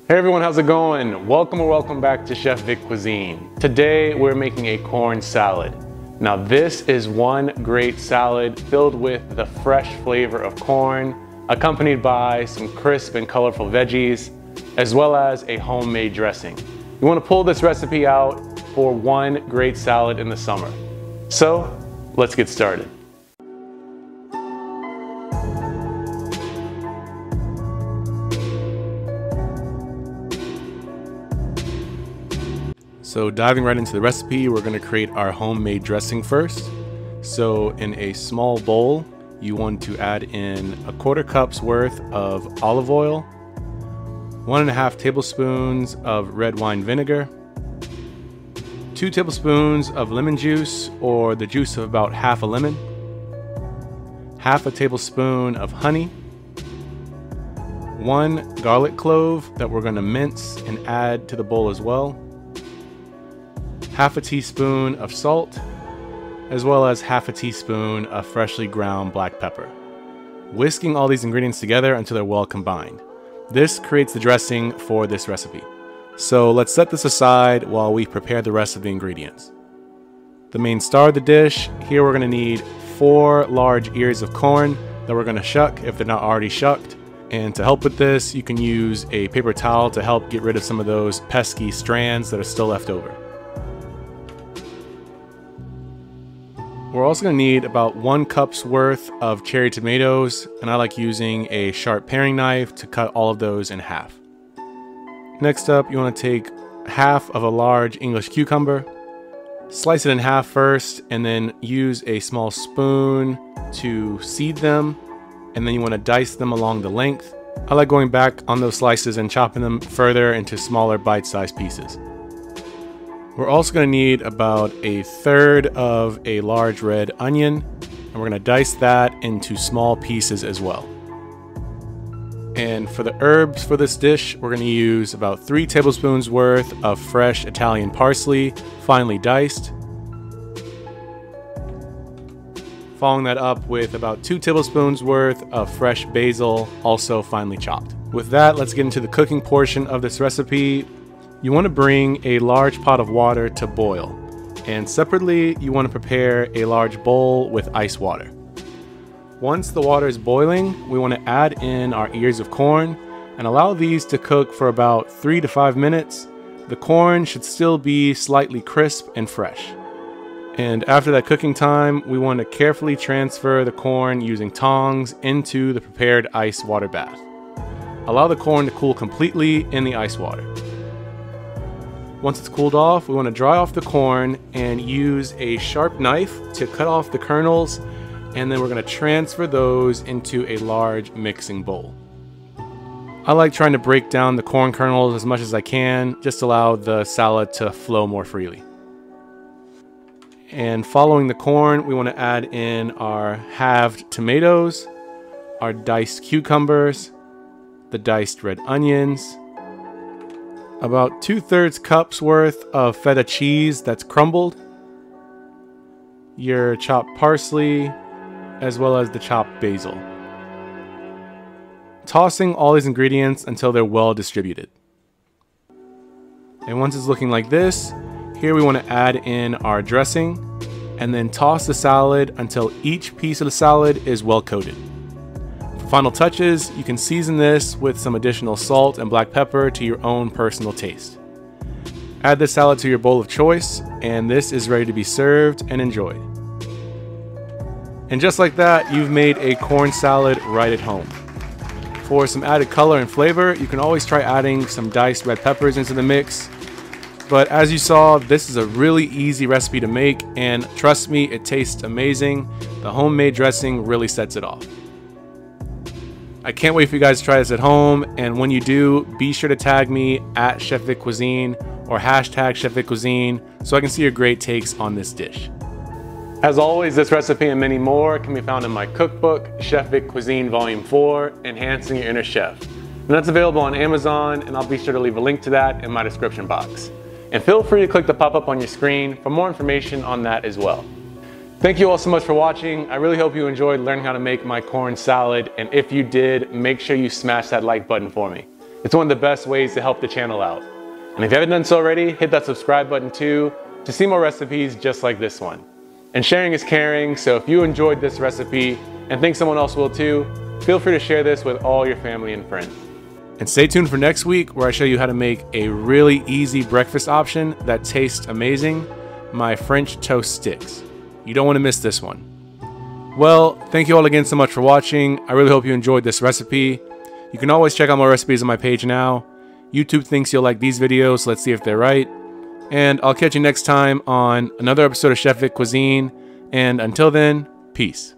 Hey everyone, how's it going? Welcome back to Chef Vic Cuisine. Today we're making a corn salad. Now this is one great salad filled with the fresh flavor of corn, accompanied by some crisp and colorful veggies, as well as a homemade dressing. You want to pull this recipe out for one great salad in the summer. So let's get started. So diving right into the recipe, we're going to create our homemade dressing first. So in a small bowl, you want to add in 1/4 cup's worth of olive oil, 1.5 tablespoons of red wine vinegar, 2 tablespoons of lemon juice or the juice of about half a lemon, 1/2 tablespoon of honey, 1 garlic clove that we're going to mince and add to the bowl as well, 1/2 teaspoon of salt, as well as 1/2 teaspoon of freshly ground black pepper. Whisking all these ingredients together until they're well combined. This creates the dressing for this recipe. So let's set this aside while we prepare the rest of the ingredients. The main star of the dish, here we're going to need 4 large ears of corn that we're going to shuck if they're not already shucked. And to help with this, you can use a paper towel to help get rid of some of those pesky strands that are still left over. We're also going to need about 1 cup's worth of cherry tomatoes, and I like using a sharp paring knife to cut all of those in half. Next up, you want to take 1/2 of a large English cucumber, slice it in half first, and then use a small spoon to seed them, and then you want to dice them along the length. I like going back on those slices and chopping them further into smaller bite-sized pieces. We're also going to need about 1/3 of a large red onion, and we're going to dice that into small pieces as well. And for the herbs for this dish, we're going to use about 3 tablespoons worth of fresh Italian parsley, finely diced. Following that up with about 2 tablespoons worth of fresh basil, also finely chopped. With that, let's get into the cooking portion of this recipe. You want to bring a large pot of water to boil, and separately you want to prepare a large bowl with ice water. Once the water is boiling, we want to add in our ears of corn and allow these to cook for about 3 to 5 minutes. The corn should still be slightly crisp and fresh. And after that cooking time, we want to carefully transfer the corn using tongs into the prepared ice water bath. Allow the corn to cool completely in the ice water. Once it's cooled off, we want to dry off the corn and use a sharp knife to cut off the kernels, and then we're going to transfer those into a large mixing bowl. I like trying to break down the corn kernels as much as I can, just allow the salad to flow more freely. And following the corn, we want to add in our halved tomatoes, our diced cucumbers, the diced red onions, about 2/3 cups worth of feta cheese that's crumbled, your chopped parsley, as well as the chopped basil. Tossing all these ingredients until they're well distributed. And once it's looking like this, here we want to add in our dressing and then toss the salad until each piece of the salad is well coated. Final touches, you can season this with some additional salt and black pepper to your own personal taste. Add the salad to your bowl of choice, and this is ready to be served and enjoyed. And just like that, you've made a corn salad right at home. For some added color and flavor, you can always try adding some diced red peppers into the mix. But as you saw, this is a really easy recipe to make, and trust me, it tastes amazing. The homemade dressing really sets it off. I can't wait for you guys to try this at home, and when you do, be sure to tag me at Chef Vic Cuisine or hashtag Chef Vic Cuisine so I can see your great takes on this dish. As always, this recipe and many more can be found in my cookbook, Chef Vic Cuisine Volume 4, Enhancing Your Inner Chef. And that's available on Amazon, and I'll be sure to leave a link to that in my description box. And feel free to click the pop-up on your screen for more information on that as well. Thank you all so much for watching. I really hope you enjoyed learning how to make my corn salad, and if you did, make sure you smash that like button for me. It's one of the best ways to help the channel out. And if you haven't done so already, hit that subscribe button too to see more recipes just like this one. And sharing is caring, so if you enjoyed this recipe and think someone else will too, feel free to share this with all your family and friends. And stay tuned for next week where I show you how to make a really easy breakfast option that tastes amazing, my French toast sticks. You don't want to miss this one. Well, thank you all again so much for watching. I really hope you enjoyed this recipe. You can always check out more recipes on my page now. YouTube thinks you'll like these videos, so let's see if they're right. And I'll catch you next time on another episode of Chef Vic Cuisine. And until then, peace.